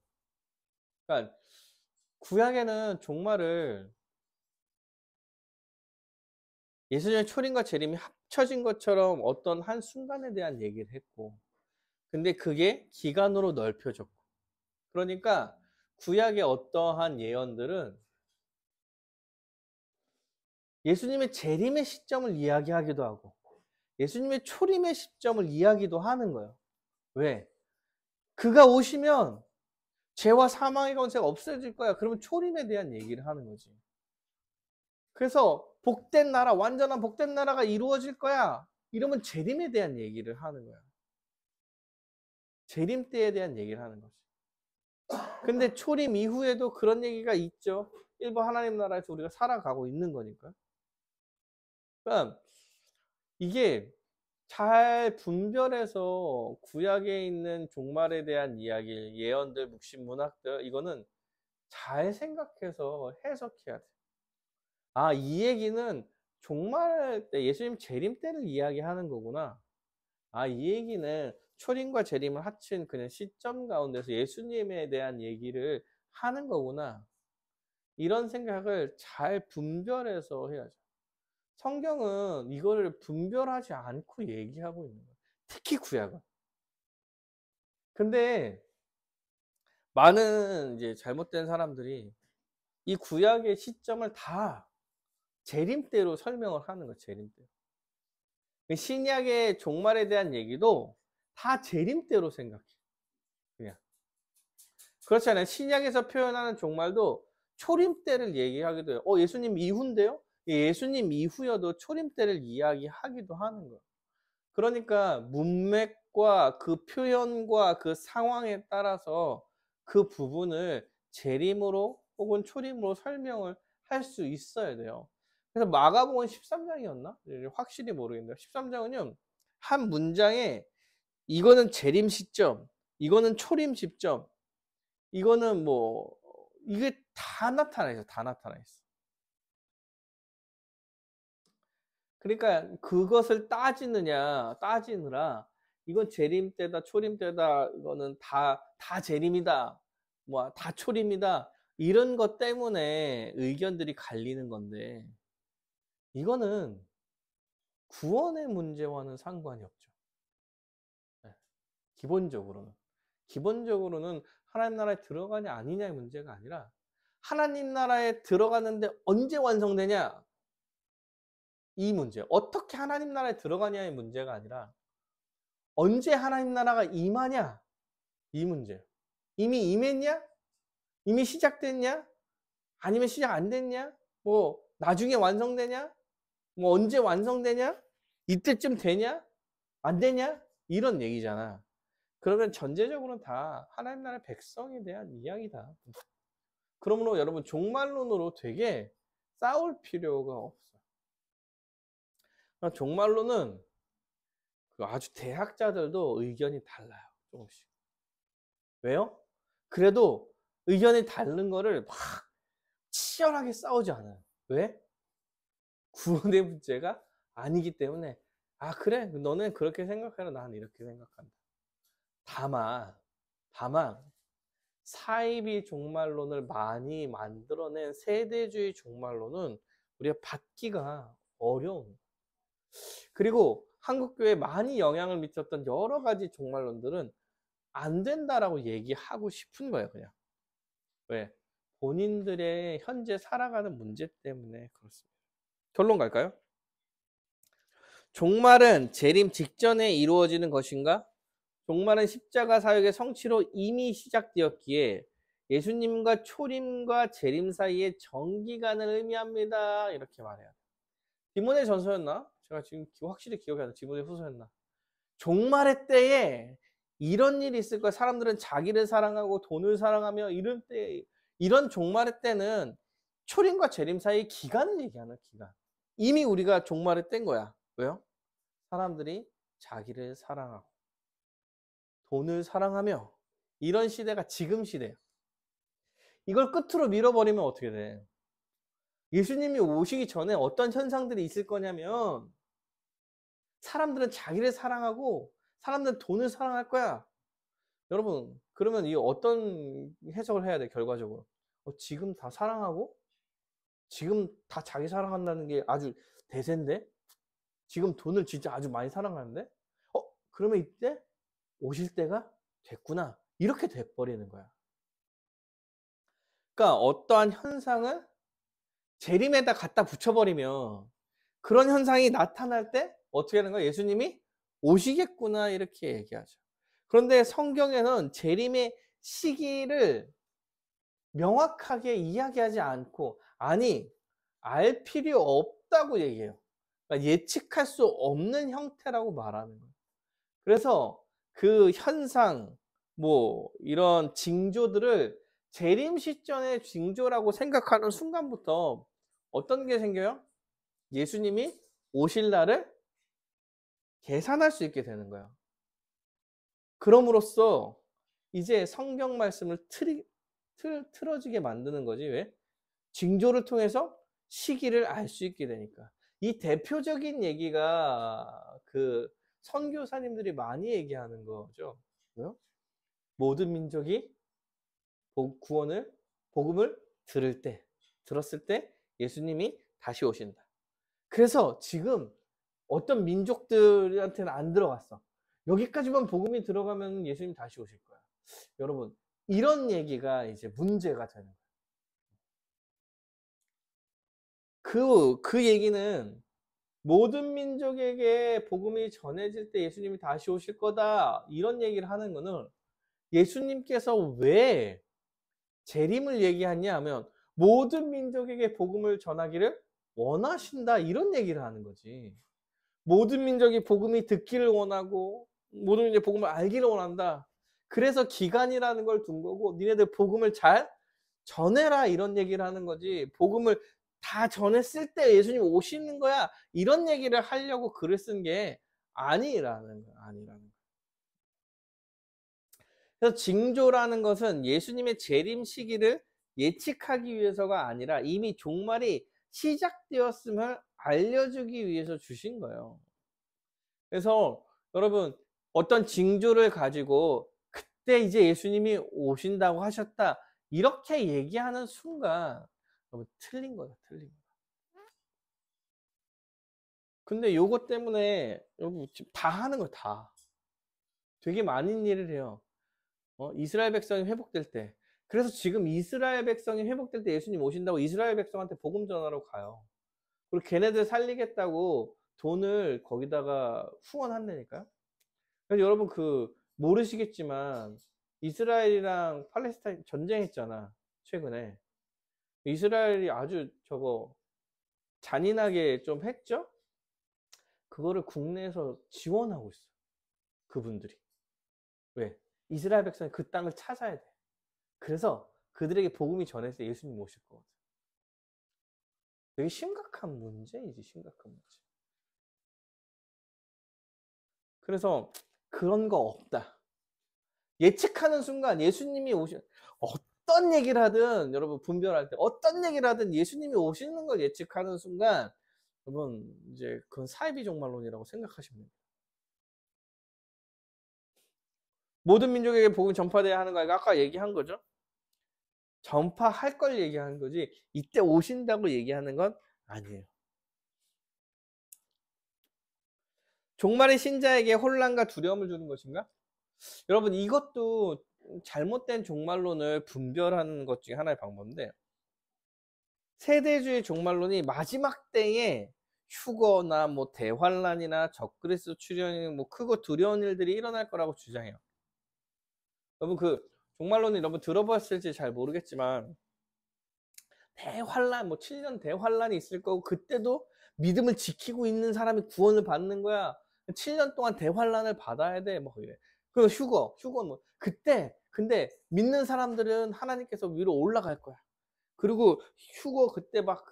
그러니까 구약에는 종말을 예수님의 초림과 재림이 합쳐진 것처럼 어떤 한 순간에 대한 얘기를 했고, 근데 그게 기간으로 넓혀졌고, 그러니까 구약의 어떠한 예언들은 예수님의 재림의 시점을 이야기하기도 하고 예수님의 초림의 시점을 이야기도 하는 거예요. 왜? 그가 오시면 죄와 사망의 권세가 없어질 거야. 그러면 초림에 대한 얘기를 하는 거지. 그래서 복된 나라, 완전한 복된 나라가 이루어질 거야. 이러면 재림에 대한 얘기를 하는 거야. 재림 때에 대한 얘기를 하는 거지. 근데 초림 이후에도 그런 얘기가 있죠. 일부 하나님 나라에서 우리가 살아가고 있는 거니까. 그러니까 이게 잘 분별해서 구약에 있는 종말에 대한 이야기, 예언들, 묵신 문학들, 이거는 잘 생각해서 해석해야 돼. 아, 이 얘기는 종말 때, 예수님 재림 때를 이야기하는 거구나. 아, 이 얘기는 초림과 재림을 합친 그냥 시점 가운데서 예수님에 대한 얘기를 하는 거구나. 이런 생각을 잘 분별해서 해야죠. 성경은 이거를 분별하지 않고 얘기하고 있는 거예요. 특히 구약은. 근데 많은 이제 잘못된 사람들이 이 구약의 시점을 다 재림때로 설명을 하는 거예요. 재림때. 신약의 종말에 대한 얘기도 다 재림때로 생각해. 그냥. 그렇잖아요. 신약에서 표현하는 종말도 초림때를 얘기하기도 해요. 예수님 이후인데요? 예수님 이후여도 초림때를 이야기하기도 하는 거예요. 그러니까 문맥과 그 표현과 그 상황에 따라서 그 부분을 재림으로 혹은 초림으로 설명을 할 수 있어야 돼요. 그래서 마가복음 13장이었나? 확실히 모르겠는데 13장은요. 한 문장에 이거는 재림 시점, 이거는 초림 시점, 이거는 뭐 이게 다 나타나 있어. 다 나타나 있어. 그러니까 그것을 따지느라 이건 재림 때다, 초림 때다, 이거는 다 재림이다, 뭐 다 초림이다, 이런 것 때문에 의견들이 갈리는 건데, 이거는 구원의 문제와는 상관이 없죠. 기본적으로는 하나님 나라에 들어가냐 아니냐의 문제가 아니라 하나님 나라에 들어가는데 언제 완성되냐 이 문제. 어떻게 하나님 나라에 들어가냐의 문제가 아니라 언제 하나님 나라가 임하냐 이 문제예요. 이미 임했냐? 이미 시작됐냐? 아니면 시작 안 됐냐? 뭐 나중에 완성되냐? 뭐 언제 완성되냐? 이때쯤 되냐? 안 되냐? 이런 얘기잖아. 그러면 전제적으로는 다 하나님 나라의 백성에 대한 이야기다. 그러므로 여러분 종말론으로 되게 싸울 필요가 없어. 종말론은 아주 대학자들도 의견이 달라요. 조금씩. 왜요? 그래도 의견이 다른 거를 막 치열하게 싸우지 않아요. 왜? 구원의 문제가 아니기 때문에 아 그래 너는 그렇게 생각해라 나는 이렇게 생각한다. 다만 사이비 종말론을 많이 만들어낸 세대주의 종말론은 우리가 받기가 어려운. 그리고 한국교회에 많이 영향을 미쳤던 여러 가지 종말론들은 안 된다라고 얘기하고 싶은 거예요. 그냥. 왜? 본인들의 현재 살아가는 문제 때문에 그렇습니다. 결론 갈까요? 종말은 재림 직전에 이루어지는 것인가? 종말은 십자가 사역의 성취로 이미 시작되었기에 예수님과 초림과 재림 사이의 정기간을 의미합니다. 이렇게 말해요. 디모데 전서였나? 제가 지금 확실히 기억이 안 나. 디모데 후서였나? 종말의 때에 이런 일이 있을 거야. 사람들은 자기를 사랑하고 돈을 사랑하며 이런 종말의 때는 초림과 재림 사이의 기간을 얘기하는 기간. 이미 우리가 종말의 때인 거야. 왜요? 사람들이 자기를 사랑하고 돈을 사랑하며 이런 시대가 지금 시대야. 이걸 끝으로 밀어버리면 어떻게 돼? 예수님이 오시기 전에 어떤 현상들이 있을 거냐면 사람들은 자기를 사랑하고 사람들은 돈을 사랑할 거야. 여러분 그러면 이 어떤 해석을 해야 돼 결과적으로? 지금 다 사랑하고 지금 다 자기 사랑한다는 게 아주 대세인데 지금 돈을 진짜 아주 많이 사랑하는데 그러면 이때 오실 때가 됐구나 이렇게 돼버리는 거야. 그러니까 어떠한 현상을 재림에다 갖다 붙여버리면 그런 현상이 나타날 때 어떻게 하는 거야? 예수님이 오시겠구나 이렇게 얘기하죠. 그런데 성경에는 재림의 시기를 명확하게 이야기하지 않고 아니 알 필요 없다고 얘기해요. 그러니까 예측할 수 없는 형태라고 말하는 거예요. 그래서 그 현상 뭐 이런 징조들을 재림 시점의 징조라고 생각하는 순간부터 어떤 게 생겨요? 예수님이 오실 날을 계산할 수 있게 되는 거예요. 그럼으로써 이제 성경 말씀을 틀어지게 만드는 거지. 왜? 징조를 통해서 시기를 알 수 있게 되니까. 이 대표적인 얘기가 그 선교사님들이 많이 얘기하는 거죠. 뭐요? 모든 민족이 복음을 들었을 때 예수님이 다시 오신다. 그래서 지금 어떤 민족들한테는 안 들어갔어. 여기까지만 복음이 들어가면 예수님 다시 오실 거야. 여러분, 이런 얘기가 이제 문제가 되는 거예요. 그 얘기는 모든 민족에게 복음이 전해질 때 예수님이 다시 오실 거다. 이런 얘기를 하는 거는 예수님께서 왜 재림을 얘기하냐 하면 모든 민족에게 복음을 전하기를 원하신다. 이런 얘기를 하는 거지. 모든 민족이 복음이 듣기를 원하고 모든 민족이 복음을 알기를 원한다. 그래서 기간이라는 걸 둔 거고 니네들 복음을 잘 전해라 이런 얘기를 하는 거지. 복음을 다 전했을 때 예수님 오시는 거야. 이런 얘기를 하려고 글을 쓴 게 아니라는 거야. 그래서 징조라는 것은 예수님의 재림 시기를 예측하기 위해서가 아니라 이미 종말이 시작되었음을 알려주기 위해서 주신 거예요. 그래서 여러분 어떤 징조를 가지고 그때 이제 예수님이 오신다고 하셨다 이렇게 얘기하는 순간 여러분 틀린 거예요. 틀린 거. 근데 요것 때문에 여러분 지금 다 하는 거예요. 다. 되게 많은 일을 해요. 이스라엘 백성이 회복될 때. 그래서 지금 이스라엘 백성이 회복될 때 예수님 오신다고 이스라엘 백성한테 복음 전하러 가요. 그리고 걔네들 살리겠다고 돈을 거기다가 후원한다니까요. 그래서 여러분 모르시겠지만 이스라엘이랑 팔레스타인 전쟁했잖아. 최근에. 이스라엘이 아주 잔인하게 좀 했죠? 그거를 국내에서 지원하고 있어. 그분들이. 왜? 이스라엘 백성이 그 땅을 찾아야 돼. 그래서 그들에게 복음이 전해질 때 예수님 오실 거거든. 되게 심각한 문제이지, 심각한 문제. 그래서 그런 거 없다. 예측하는 순간 예수님이 어떤 얘기를 하든 여러분 분별할 때 어떤 얘기를 하든 예수님이 오시는 걸 예측하는 순간 여러분 이제 그건 사이비 종말론이라고 생각하시면 됩니다. 모든 민족에게 복음이 전파돼야 하는 거 아까 얘기한 거죠. 전파할 걸 얘기하는 거지 이때 오신다고 얘기하는 건 아니에요. 종말의 신자에게 혼란과 두려움을 주는 것인가? 여러분 이것도 잘못된 종말론을 분별하는 것 중에 하나의 방법인데 세대주의 종말론이 마지막 때에 휴거나 뭐 대환란이나 적그리스도 출현이 뭐 크고 두려운 일들이 일어날 거라고 주장해요. 여러분 종말론이 여러분 들어봤을지 잘 모르겠지만 대환란 뭐 7년 대환란이 있을 거고 그때도 믿음을 지키고 있는 사람이 구원을 받는 거야. 7년 동안 대환란을 받아야 돼. 뭐 이래. 그 휴거 뭐 그때 근데 믿는 사람들은 하나님께서 위로 올라갈 거야. 그리고 휴거 그때 막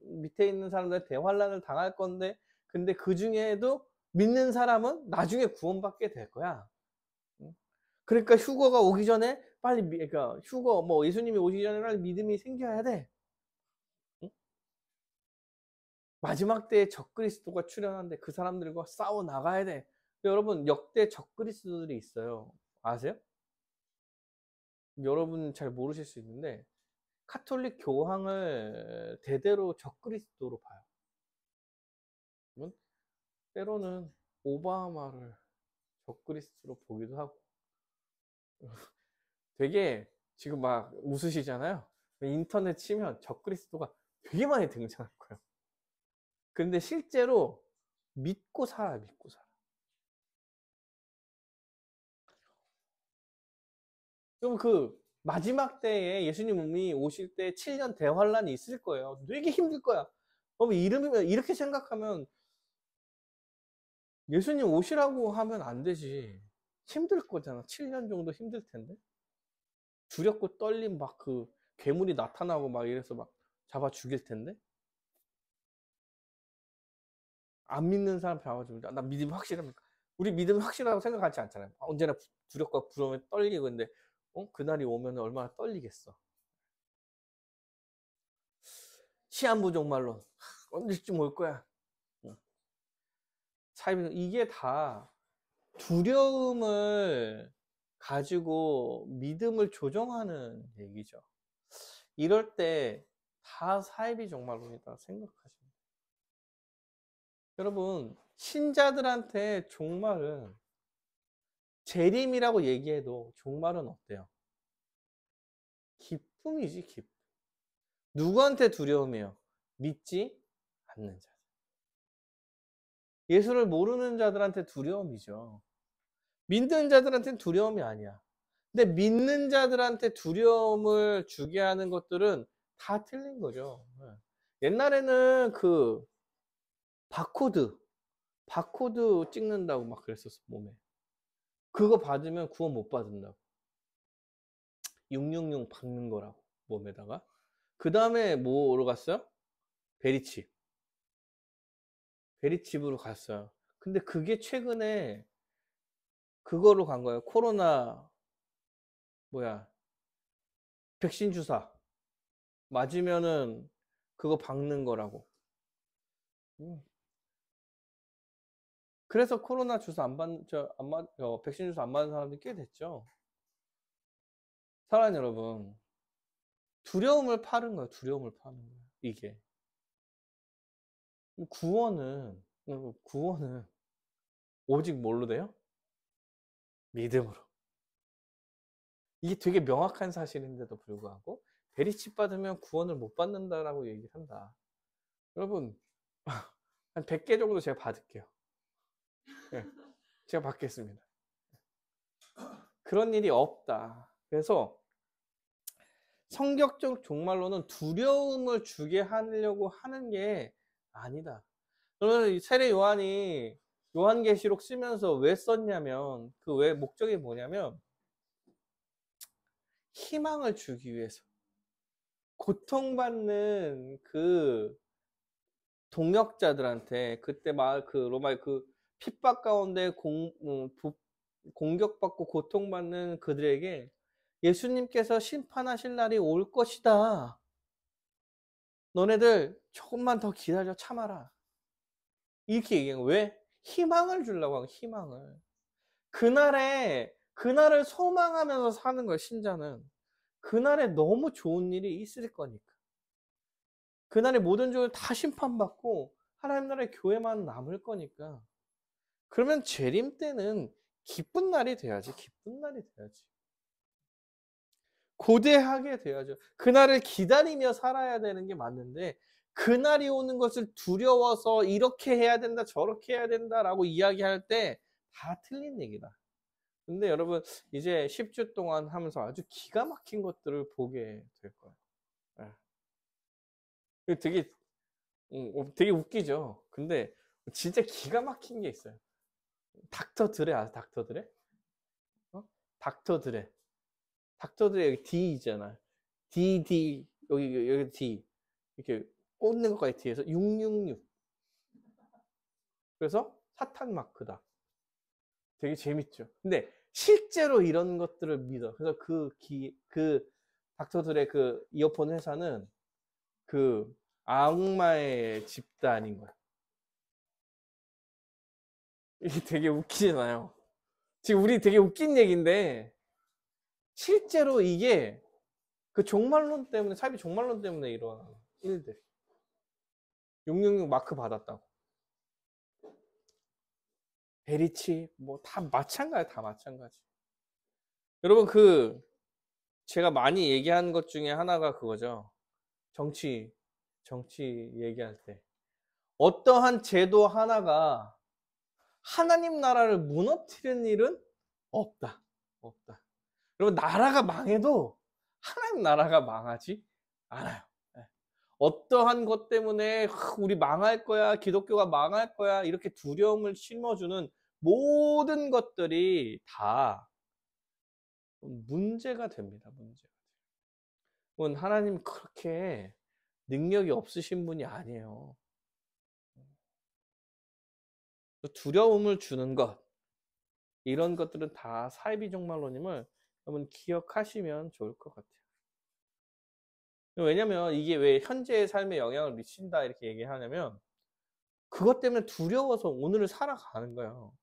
밑에 있는 사람들 대환란을 당할 건데 근데 그 중에도 믿는 사람은 나중에 구원받게 될 거야. 그러니까 휴거가 오기 전에 빨리 그러니까 휴거 뭐 예수님이 오시기 전에 빨리 믿음이 생겨야 돼. 마지막 때에 적그리스도가 출현하는데 그 사람들과 싸워 나가야 돼. 여러분 역대 적그리스도들이 있어요. 아세요? 여러분 잘 모르실 수 있는데 카톨릭 교황을 대대로 적그리스도로 봐요. 때로는 오바마를 적그리스도로 보기도 하고 되게 지금 막 웃으시잖아요. 인터넷 치면 적그리스도가 되게 많이 등장할 거예요. 근데 실제로 믿고 살아. 그럼 마지막 때에 예수님이 오실 때 7년 대환란이 있을 거예요. 되게 힘들 거야. 이렇게 생각하면 예수님 오시라고 하면 안 되지. 힘들 거잖아. 7년 정도 힘들 텐데. 두렵고 떨림 괴물이 나타나고 막 이래서 막 잡아 죽일 텐데. 안 믿는 사람 잡아주면 나 믿음 확실합니까? 우리 믿음 확실하다고 생각하지 않잖아요. 언제나 두렵고 부러움에 떨리고 근데 그날이 오면 얼마나 떨리겠어. 시한부 종말론 언제쯤 올 거야? 이게 다 두려움을 가지고 믿음을 조정하는 얘기죠. 이럴 때 다 사이비 종말론이다 생각하시면 돼요. 여러분 신자들한테 종말은 재림이라고 얘기해도 종말은 어때요? 기쁨이지 기쁨. 누구한테 두려움이에요? 믿지 않는 자. 예수를 모르는 자들한테 두려움이죠. 믿는 자들한테는 두려움이 아니야. 근데 믿는 자들한테 두려움을 주게 하는 것들은 다 틀린 거죠. 옛날에는 바코드 찍는다고 막 그랬었어, 몸에. 그거 받으면 구원 못 받는다고. 666 박는 거라고, 몸에다가. 그 다음에 뭐로 갔어요? 베리칩. 베리칩으로 갔어요. 근데 그게 최근에 그거로 간 거예요. 코로나, 백신 주사. 맞으면은 그거 박는 거라고. 그래서 코로나 주사 백신 주사 안 맞은 사람들이 꽤 됐죠. 사랑하는 여러분, 두려움을 파는 거예요. 두려움을 파는 거예요. 이게. 구원은 오직 뭘로 돼요? 믿음으로. 이게 되게 명확한 사실인데도 불구하고 베리칩 받으면 구원을 못 받는다라고 얘기를 한다. 여러분 한 100개 정도 제가 받을게요. 네, 제가 받겠습니다. 그런 일이 없다. 그래서 성격적 종말론은 두려움을 주게 하려고 하는 게 아니다. 그러면 세례 요한이 요한계시록 쓰면서 왜 썼냐면 그 왜 목적이 뭐냐면 희망을 주기 위해서. 고통받는 그 동역자들한테 그때 막 그 로마의 그 핍박 가운데 공격받고 고통받는 그들에게 예수님께서 심판하실 날이 올 것이다. 너네들 조금만 더 기다려 참아라. 이렇게 얘기한 거예요. 왜? 희망을 주려고 하고 희망을. 그날을 소망하면서 사는 거예요, 신자는. 그날에 너무 좋은 일이 있을 거니까. 그날의 모든 종을 다 심판받고 하나님 나라의 교회만 남을 거니까. 그러면 재림 때는 기쁜 날이 돼야지. 기쁜 날이 돼야지. 고대하게 돼야죠. 그날을 기다리며 살아야 되는 게 맞는데 그날이 오는 것을 두려워서 이렇게 해야 된다 저렇게 해야 된다라고 이야기할 때 다 틀린 얘기다. 근데 여러분 이제 10주 동안 하면서 아주 기가 막힌 것들을 보게 될 거예요. 되게 되게 웃기죠. 근데 진짜 기가 막힌 게 있어요. 닥터 드레 아세요? 닥터 드레? 닥터 드레. 닥터 드레 여기 D 있잖아. D 여기 D 이렇게 꽂는 것까지 뒤에서 666. 그래서 사탄 마크다. 되게 재밌죠. 근데 실제로 이런 것들을 믿어. 그래서 그 닥터 드레 그 이어폰 회사는 그 악마의 집단인 거야. 이게 되게 웃기잖아요. 지금 우리 되게 웃긴 얘기인데 실제로 이게 그 종말론 때문에 사이비 종말론 때문에 일어나는 일들. 666 마크 받았다고. 베리치 뭐 다 마찬가지 다 마찬가지. 여러분 제가 많이 얘기한 것 중에 하나가 그거죠. 정치 얘기할 때 어떠한 제도 하나가 하나님 나라를 무너뜨리는 일은 없다. 없다. 여러분 나라가 망해도 하나님 나라가 망하지 않아요. 어떠한 것 때문에 우리 망할 거야, 기독교가 망할 거야 이렇게 두려움을 심어주는 모든 것들이 다 문제가 됩니다. 문제가. 하나님 그렇게 능력이 없으신 분이 아니에요. 두려움을 주는 것 이런 것들은 다 사이비 종말론임을 여러분 기억하시면 좋을 것 같아요. 왜냐면 이게 왜 현재의 삶에 영향을 미친다 이렇게 얘기하냐면 그것 때문에 두려워서 오늘을 살아가는 거예요.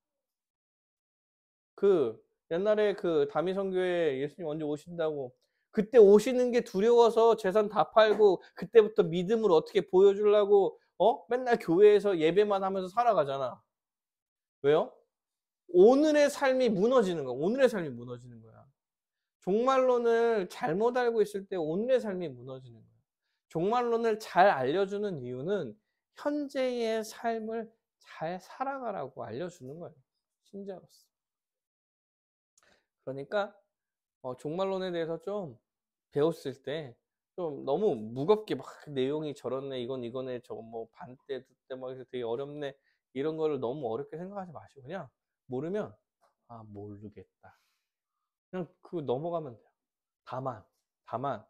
옛날에 다미성교회 예수님 언제 오신다고 그때 오시는 게 두려워서 재산 다 팔고 그때부터 믿음을 어떻게 보여주려고 맨날 교회에서 예배만 하면서 살아가잖아. 왜요? 오늘의 삶이 무너지는 거야. 오늘의 삶이 무너지는 거야. 종말론을 잘못 알고 있을 때 오늘의 삶이 무너지는 거야. 종말론을 잘 알려주는 이유는 현재의 삶을 잘 살아가라고 알려주는 거예요. 신자로서. 그러니까 종말론에 대해서 좀 배웠을 때 좀 너무 무겁게 막 내용이 저렇네 이건 이거네 저거 뭐 반대 듣대 막 해서 되게 어렵네 이런 거를 너무 어렵게 생각하지 마시고 그냥 모르면 모르겠다 그냥 그거 넘어가면 돼요. 다만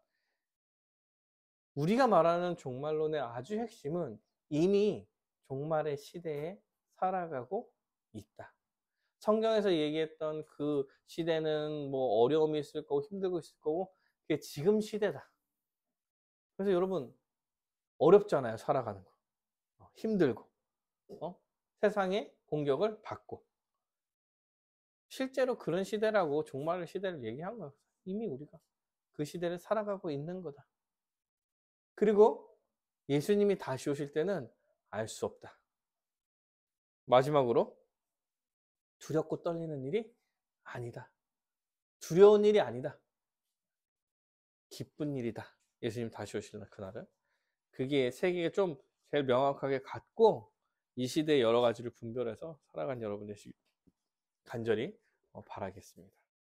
우리가 말하는 종말론의 아주 핵심은 이미 종말의 시대에 살아가고 있다. 성경에서 얘기했던 그 시대는 뭐 어려움이 있을 거고 힘들고 있을 거고 그게 지금 시대다. 그래서 여러분 어렵잖아요. 살아가는 거. 힘들고 세상의 공격을 받고 실제로 그런 시대라고 종말의 시대를 얘기한 거예요. 이미 우리가 그 시대를 살아가고 있는 거다. 그리고 예수님이 다시 오실 때는 알 수 없다. 마지막으로 두렵고 떨리는 일이 아니다. 두려운 일이 아니다. 기쁜 일이다. 예수님 다시 오시는 그날은. 그게 세계에 좀 제일 명확하게 갖고 이 시대의 여러 가지를 분별해서 살아간 여러분 되시길 간절히 바라겠습니다.